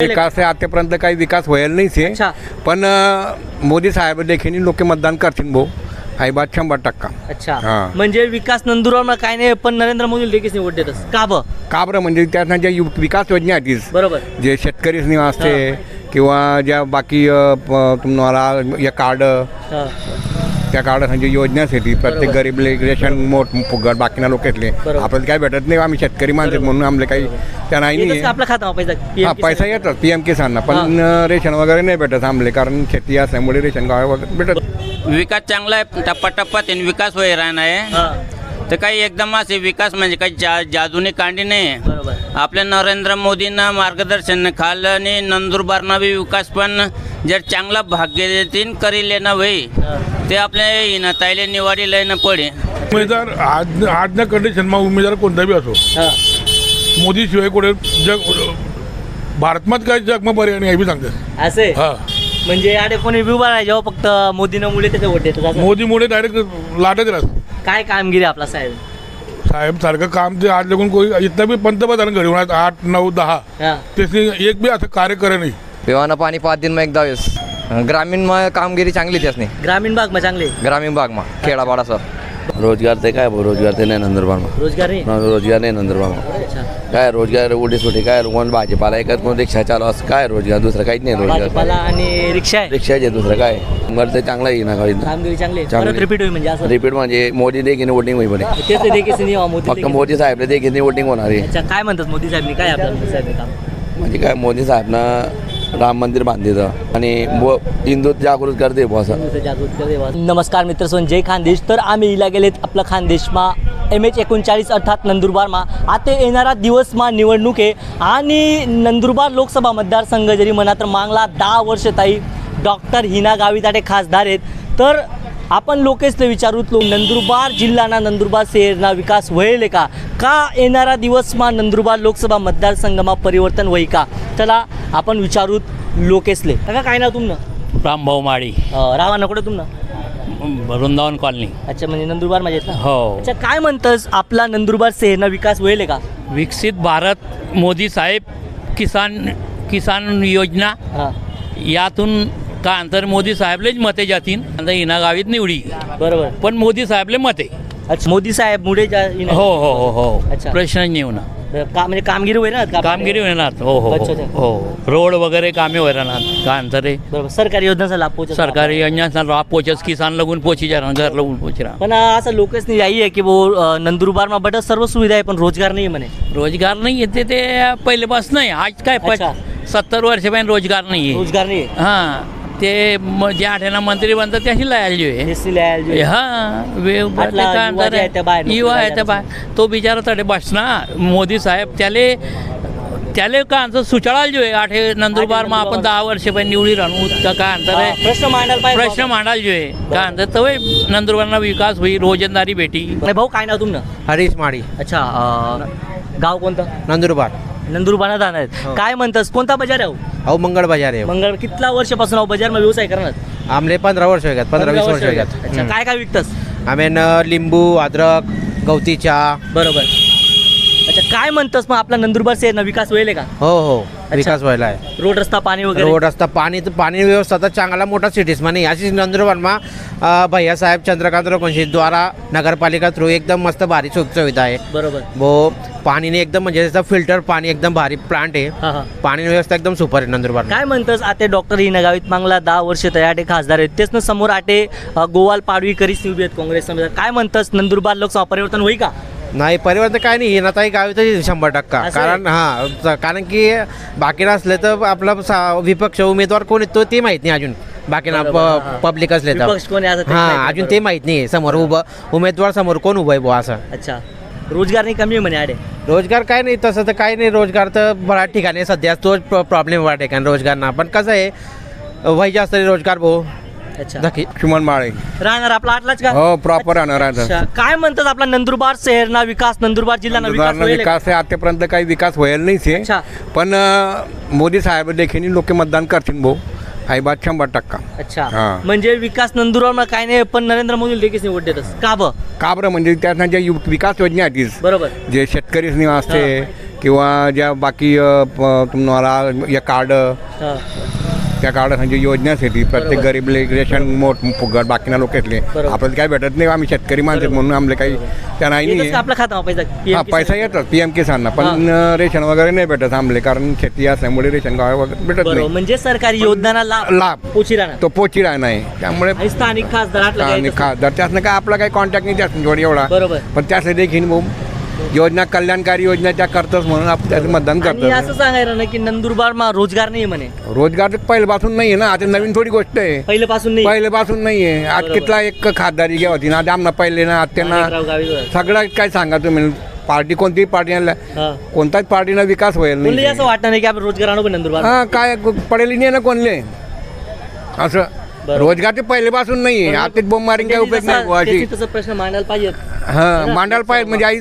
विकास आहे आतापर्यंत काही विकास व्हायला नाहीच अच्छा. आहे पण मोदी साहेब देखील लोक मतदान करतील भाऊ आई बात 100%. अच्छा हां. म्हणजे विकास नंदुरबार काय नाही पण नरेंद्र मोदी लगेच निवड देतस का ब का बरं म्हणजे त्यांना ज्या विकास योजना आहेत बरोबर जे शेतकरी निवासते किंवा ज्या बाकी तुम्हाला या कार्ड हा. त्या कार्डासाठी योजनासाठी प्रत्येक गरीब रेशन मोठ फुगट बाकीना लोक येतले बरोबर. आपल्याला काय भेटत नाही आम्ही शेतकरी माणसं म्हणून आम्हाला काही त्या नाही येतच नाही का आपला खाता पैसा हा पैसा येतात PM किसानना पण रेशन वगैरे नाही भेटत आमले कारण शेती असल्यामुळे रेशन वगैरे भेटत. विकास चांगला आहे टप्प्याटप्प्यात त्यांनी विकास होई राहणार आहे हा. तर काही एकदम असे विकास म्हणजे काही जादूनी कांडी नाही बरोबर. आपल्या नरेंद्र मोदींना मार्गदर्शन खाल्ल्याने नंदुरबारना बी विकास पण जर चांगला भाग्य देतीन करी लेना वही ते आपल्या हिना ताईले निवाडी लय न पडे. उमेदवार आजच्या कंडिशनमा उमेदवार कोणता बी असो हा. मोदीशिवाय कुठे जग भारतमात काय जगमा पर्याय नाही हे बी सांगतात. असे हा म्हणजे आडे कोणी उभा नाही जेव्हा फक्त मोदीनं मुळे त्याचे वोट देतात असं? मोदीमुळे डायरेक्ट लाटच राहत काय कामगिरी आपला साहेब साहेब सारखं काम ते आज लागून कोणी इथं बी पंतप्रधान घरी होणार 8, 9, 10 हा. त्याची एक बी असं कार्य करे नाही. पिवाना पाणी 5 दिन में एकदा वेळेस ग्रामीण कामगिरी चांगली त्यासनी ग्रामीण भाग में चांगले ग्रामीण भागमा खेडापाडासह रोजगार ते काय रोजगार ते नाही नंदुरबारमा रोजगार नाही रोजगार नाही नंदुरबारमा अच्छा. काय रोजगार उलटी सुटी काय कोण भाजीपाला एकच कोण रिक्षा चालू असं काय रोजगार दुसरं काहीच नाही रोजगार भाजीपाला आणि रिक्षा आहे रिक्षाचे दुसरं काय मला ते चांगलं येईना काही कामगिरी चांगली आहे. चांगली. परत रिपीट होईल म्हणजे असं रिपीट म्हणजे मोदी देखील वोटिंग होई म्हणे तेच ते देखील नाही मोदी फक्त देखील. मोदी साहेबने देखील वोटिंग होणार आहे अच्छा काय म्हणतात मोदी साहेबनी काय आपलं मोदी साहेबनी काम म्हणजे काय मोदी साहेबनं राम मंदिर बांधितं आणि हिंदू जागृत करते बॉस नमस्कार मित्र जय खानदेश तर आम्ही इला गेलेत आपलं खानदेशमा MH39 अर्थात नंदुरबारमा आता येणारा दिवसमा निवडणूक आहे आणि नंदुरबार लोकसभा मतदारसंघ जरी म्हणा तर मागला 10 वर्ष ताई डॉक्टर हिना गावित आटे खासदार आहेत तर आपण लोकेसले विचारूतलो नंदुरबार जिल्हाना नंदुरबार शहरना विकास होईल का येणारा दिवसमा नंदुरबार लोकसभा मतदारसंघमा परिवर्तन होई का चला आपण विचारूत लोकेसले का काय ना तुमनं रामभाऊ माळी रावाना कुठे तुमनं वृंदावन कॉलनी. अच्छा म्हणजे नंदुरबार माझ्या ना हो. अच्छा काय म्हणतस आपला नंदुरबार शहरना विकास होईल का विकसित भारत मोदी साहेब किसान योजना हां यातून का अंतर मोदी साहेबलेच मते जातील आता हिना गावीत निवडी बरोबर पण मोदी साहेबले मते. अच्छा मोदी साहेब मुळे हो हो हो हो अच्छा. प्रश्न येऊ ना म्हणजे कामगिरी होईल ना कामगिरी होणार हो हो अच्छा, हो अच्छा. हो रोड वगैरे कामे होणार का अंतरे बरोबर सरकारी योजनाचा लाभ पोहोचत सरकारी योजना राह पोचस किसान लगून पोची जा घर लगून पोची राहा पण असं लोकच नाही आहे की वो नंदुरबार मध्ये बटच सर्व सुविधा आहे पण रोजगार नाही म्हणे रोजगार नाही येते ते पहिलेपासून नाही आज काय अच्छा. 70 वर्षापर्यंत रोजगार नाही आहे रोजगार नाही हां ते जे आठ्याना मंत्री बनतात त्याशी लायल जो हा तो बिचारा तडे बसणार मोदी साहेब त्याले का अंतर सुचाळाल जो आहे आठे नंदुरबार मा आपण 10 वर्ष पहिली निवडी राहू काय अंतर आहे प्रश्न मांडायला पाहिजे प्रश्न मांडाल जो आहे का अंतर तवे नंदुरबारना विकास होई रोजंदारी भेटी. भाऊ काय नाव तुमनं हरीश माळी अच्छा गाव कोणतं नंदुरबार नंदुरबार जाणार आहेत काय म्हणतस कोणता बाजार आहे अहो मंगळ बाजार आहे मंगळ कितला वर्षापासून अहो बाजारमा व्यवसाय करणार आमले 15 वर्ष होतात 15-20 वर्ष अच्छा होतात काय काय विकतस आम्ही लिंबू अद्रक गवती चहा बरोबर अच्छा काय म्हणतस मग आपला नंदुरबार शहर विकास होईल का हो हो विकास व्हायला आहे रोड रस्ता पाणी वगैरे रोड रस्ता पाणी व्यवस्था तर चांगला मोठा सिटीज म्हणे अशीच नंदुरबारमा भैयासाहेब चंद्रकांत रघुवंशी द्वारा नगरपालिका थ्रू एकदम मस्त भारी सुविधा आहे बरोबर वो पाणीने एकदम म्हणजे त्याचा फिल्टर पाणी एकदम भारी प्लांट आहे हा हा पाणी व्यवस्था एकदम सुपर आहे नंदुरबार काय म्हणतस आता डॉक्टर हिना गावित मागला 10 वर्ष तयाटे खासदार आहेत तेच ना समोर आटे गोवाल पाडवी करीच उभी आहेत काँग्रेस काय म्हणतस नंदुरबार लोकसभा परिवर्तन होई का नाही परिवर्तन काय नाही हिनाताई गावीत 100% कारण कारण की बाकी नसले तर आपला विपक्ष उमेदवार कोण आहे तो ते माहित नाही अजून बाकी ना पब्लिक असले तर विपक्ष कोण आहे असं ते हां माहित नाही. अजून ते माहित नाही समोर उमेदवार समोर कोण उभं आहे बुवा असं अच्छा रोजगार नाही कमी आहे म्हणे आडे रोजगार काय नाही तसं तर काही नाही रोजगार तर बऱ्याच ठिकाणी सध्या तोच प्रॉब्लेम वाटते कारण रोजगारना पण कसं आहे वय जास्त रोजगार भाऊ अच्छा लक्ष्मण माळे राहणार आपला आटलाच का हो प्रॉपर राहणार अच्छा काय म्हणतात आपला नंदुरबार शहरना विकास नंदुरबार जिल्हा विकास आहे आतापर्यंत काही विकास व्हायला नाहीच अच्छा. आहे पण मोदी साहेब देखील लोक मतदान करतील भाऊ आई बात 100%. अच्छा हां. म्हणजे विकास नंदुरबार काय नाही पण नरेंद्र मोदी लगेच निवड देतस का ब का बरं म्हणजे त्यांना ज्या विकास योजना आहेत बरोबर जे शेतकरी निवासते किंवा ज्या बाकी तुम्हाला या कार्ड हां. त्या कार्डासाठी योजनासाठी प्रत्येक गरीब रेशन मोठ फुगट बाकीना लोक येतले बरोबर. आपल्याला काय भेटत नाही आम्ही शेतकरी माणसं आहेत म्हणून आम्हाला काही त्या नाही येतच नाही का आपला खाता पैसा हा पैसा येतात PM किसानना पण रेशन वगैरे नाही भेटत आम्हाला कारण शेती असल्यामुळे रेशन गाव वगैरे भेटत बरोबर, नाही म्हणजे सरकारी योजनांना लाभ पोची राहणार तो पोची नाही त्यामुळे आणि स्थानिक खासदार आटला काय आणि येतच खासदार त्यासनं काय आपला काही कॉन्टॅक्ट नाही त्यासनं जोडी एवढा बरोबर. पण त्यासाठी देखील योजना कल्याणकारी योजना त्या करतच म्हणून आपण त्याचं मतदान आणि करतो असं सांगायला ना की नंदुरबारमा रोजगार नाही म्हणे रोजगार तर पहिल्यापासून नाही आहे ना आता नवीन थोडी गोष्ट आहे पहिल्यापासून नाही पहिल्यापासून नाही आहे आज बरोबर. कितला एक खासदारी घ्या होती ना आता आमना पहिले ना त्यांना माणिकराव गावित. सगळं काय सांगा तुम्ही पार्टी कोणतीही पार्टी हा. कोणताच पार्टीना विकास होईल कोणी नाही असं वाटतं नाही की आपण रोजगार आणू पण नंदुरबार हा काय पडेल नाही ना कोणले असं बरोबर. रोजगार ते पहिल्यापासून नाही आहे आता बोंब मारीन काय उपयोग नाही बुवा अशी तसं प्रश्न मांडायला पाहिजे हा मांडायला पाहिजे म्हणजे आई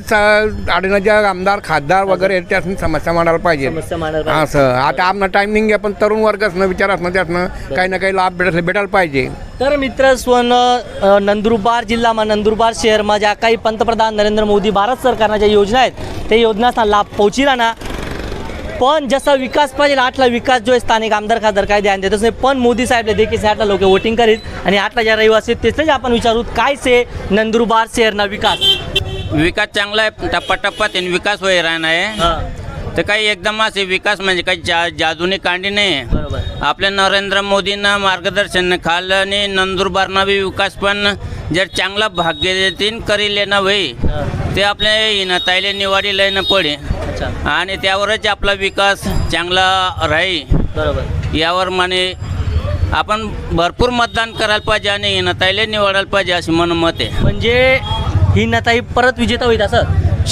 आडनाच्या आमदार खासदार वगैरे आहेत, त्यासनी समस्या मांडायला पाहिजे समस्या मांडायला पाहिजे. असं आता आपला टायमिंग आहे पण तरुण वर्ग असणं विचार असणं त्यातनं काही ना काही लाभ भेटायला पाहिजे तर मित्र स्वन नंदुरबार जिल्हाમાં नंदुरबार शहરમાં જ્યાં काही पंतप्रधान नरेंद्र मोदी भारत सरकारच्या ज्या योजना आहेत ते योजनाचा लाभ पोहोची राहणार पण जसा विकास पाहिजे आटला विकास जो आहे स्थानिक आमदार खासदार काय ध्यान देतच नाही पण मोदी साहेबले देखील आटला लोक वोटिंग करीत आणि आटला ज्या रहिवासी आहेत तेच आपण विचारू काय से नंदुरबार शहरना विकास विकास चांगला आहे टप्पा त्यांनी विकास होई राहणार आहे तर काही एकदम असे विकास म्हणजे काही जादूनी कांडी नाही बरोबर आपल्या नरेंद्र मोदींना मार्गदर्शन खाल्ल्याने नंदुरबारना बी विकास पण जर चांगला भाग्य देतीन करी लेना वही ते आपल्या हिनाताईले निवाडी लयनं पडे अच्छा आणि त्यावरच आपला विकास चांगला राहील बरोबर यावर माने आपण भरपूर मतदान करायला पाहिजे आणि हिनाताईले निवडायला पाहिजे असे मन मत आहे म्हणजे ही नताई परत विजेता होईल असं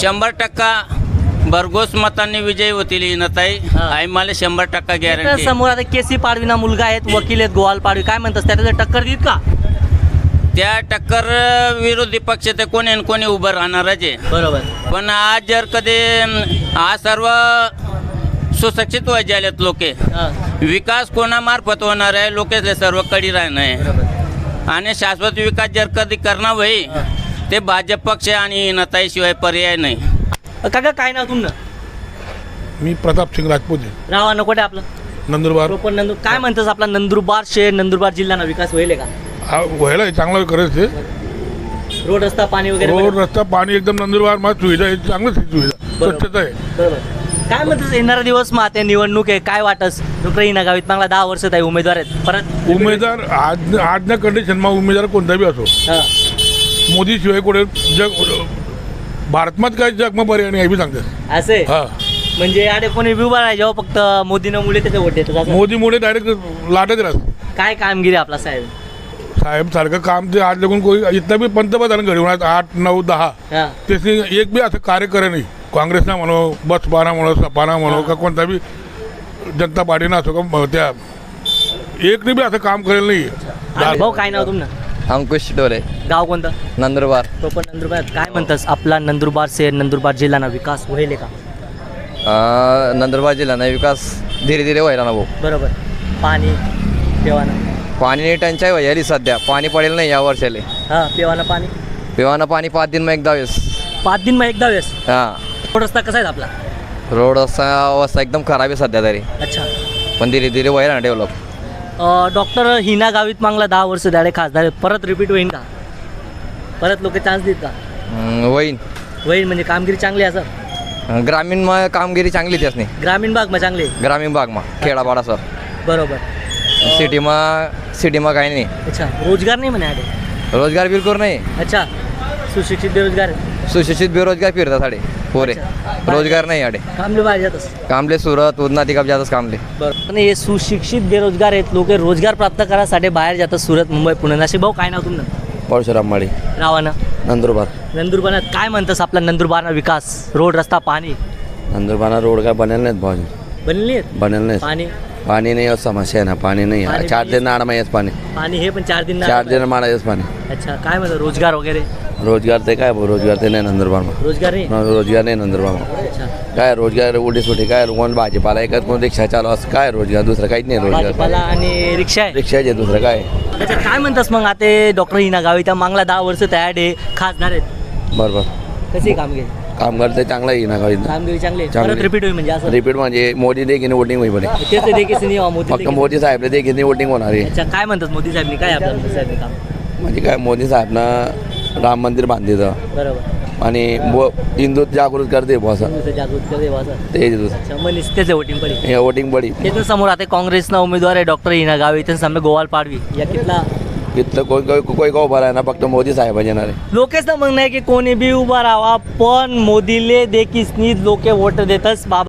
100% भरघोस मतांनी विजयी होतील हिनाताई हा. आई मला 100% तर गॅरंटी समोर आता केसी पाडवीना मुलगा आहेत वकील आहेत गोवाल पाडवी काय म्हणतात त्याला टक्कर देत का त्या टक्कर विरोधी पक्ष ते कोणी न कोणी उभं राहणारच आहे बरोबर पण आज जर कधी आज सर्व सुशिक्षित व्हायचे आलेत लोके हां विकास कोणामार्फत होणार आहे लोकेसले सर्व कडी राहणं आहे आणि शाश्वत विकास जर कधी करणार होई ते भाजप पक्ष आणि हिनाताईशिवाय पर्याय नाही काका काय नाव तुमनं मी प्रताप सिंग राजपूत आहे रावा नको आहे आपलं नंदुरबार प्रॉपर काय म्हणतात आपला नंदुरबार शहर नंदुरबार जिल्हा विकास होईल का हा व्हायला चांगलं करायचं रोड रस्ता पाणी वगैरे रोड रस्ता पाणी एकदम नंदुरबार मध्ये सुविधा आहे चांगलंच आहे सुविधा बरोबर. स्वच्छता आहे बरोबर काय म्हणतात येणारा दिवस मग आता निवडणूक आहे काय वाटस डॉक्टर हिना गावित मागला 10 वर्ष आहे उमेदवार आहेत परत उमेदवार आजच्या कंडिशनमा उमेदवार कोणता बी असो हां मोदी शिवाय कुठे जग भारतमध्ये काय जगमा पर्याय नाही हे बी सांगतात असे हा म्हणजे आडे कोणी उभा आहे जेव्हा फक्त मोदीनं मुळे त्याचे वोट देतात असं. मोदीमुळे डायरेक्ट लाटत राहत काय कामगिरी आपला साहेब साहेब सारखं काम ते आज लागून कोणी इथं बी पंतप्रधान घरी होणार 8, 9, 10 हां त्याची एक बी असं कार्य करे नाही काँग्रेसना म्हणो बसपाना म्हणो सपाना म्हणो का कोणता बी जनता पार्टीना असो का त्या एक बी असं काम करेल नाही भाऊ काय नाव तुमनं अंकुश डोले गाव कोणतं नंदुरबार प्रॉपर नंदुरबार काय म्हणतात आपला नंदुरबार शहर नंदुरबार जिल्हा विकास होईल का नंदुरबार जिल्हा नाही विकास धीरे धीरे व्हायला ना भाऊ बरोबर पाणी पिवानं पाणी टंचाई व्हायली सध्या पाणी पडेल नाही या वर्षाले हां पिवानं पाणी पिवानं पाणी 5 दिन में एकदा वेळेस 5 दिन मग एकदा वेळेस हां रोड रस्ता कसा आहे आपला रोड अवस्था एकदम खराब आहे सध्या तरी अच्छा पण धीरे धीरे व्हायला ना डेव्हलप डॉक्टर हिना गावित मागला 10 वर्ष झाले खासदार आहेत. परत रिपीट होईल का परत लोक चान्स देत का होईन होईल म्हणजे कामगिरी चांगली आहे सर ग्रामीण मा कामगिरी चांगली त्याच नाही ग्रामीण भागમાં चांगली ग्रामीण भागमा खेडापाडा सर बरोबर सिटीमा काही नाही अच्छा रोजगार नाही म्हणे आडे रोजगार बिलकुल नाही अच्छा सुशिक्षित बेरोजगार सुशिक्षित बेरोजगार फिरतात साडे पोरे रोजगार नाही आडे कामले बाहेर जातच कामले सुरत उदना तिकप जातच कामले बरोबर आणि हे सुशिक्षित बेरोजगार आहेत लोक रोजगार प्राप्त करायसाठी बाहेर जातात सुरत मुंबई पुणे नाशिक भाऊ काय नाव तुमनं परशुराम माळी रावानं नंदुरबार नंदुरबारात काय म्हणतस आपला नंदुरबारना विकास रोड रस्ता पाणी नंदुरबार रोड काय बनेल नाहीत भाऊ बनली आहेत बनेल नाही पाणी पाणी नाही आहे, समस्या आहे ना पाणी नाही आहे. पाणी 4 नाही. दिन आड येस पाणी पाणी हे पण 4 दिन 4 दिन माडायच पाणी अच्छा काय म्हणतात रोजगार वगैरे रोजगार ते काय भाऊ, रोजगार ते नाही नंदुरबारमा रोजगार नाही रोजगार नाही नंदुरबारमा अच्छा काय रोजगार उडी सुटी काय कोण भाजीपाला एकच कोण रिक्षा चालू असं काय रोजगार दुसरं काहीच नाही रोजगार भाजीपाला आणि रिक्षा आहे रिक्षाचे दुसरं काय अच्छा काय म्हणतास मग आता डॉक्टर हिना गावित मागला 10 वर्ष तयार आहे खासदार आहेत बरोबर कशी कामगिरी काम करते चांगला येईल ना काही कामगिरी चांगली चांगली. परत रिपीट होईल म्हणजे असं रिपीट म्हणजे मोदी देखील वोटिंग होईल बरे तेच ते देखील नाही मोदी फक्त देखील. मोदी साहेब देखील वोटिंग होणार आहे. अच्छा काय म्हणतात मोदी साहेबनी काय आपलं मोदी साहेबनी काम म्हणजे काय मोदी साहेबनं राम मंदिर बांधिलं बरोबर आणि हिंदू जागृत करते बुवा असं हिंदूचं जागृत करते बा असं. ते अच्छा मग निसतेच वोटिंग पडी हे वोटिंग बडी तेच समोर आता काँग्रेसना उमेदवार आहे डॉक्टर हिना गावे इथं सामने गोवाल पाडवी या कितला इथलं कोई का उभा राहा ना फक्त मोदी साहेब येणार आहे. लोकेच ना म्हणणं आहे की कोणी बी उभा राहावा पण मोदीले देखील लोक वोट देतच बाबा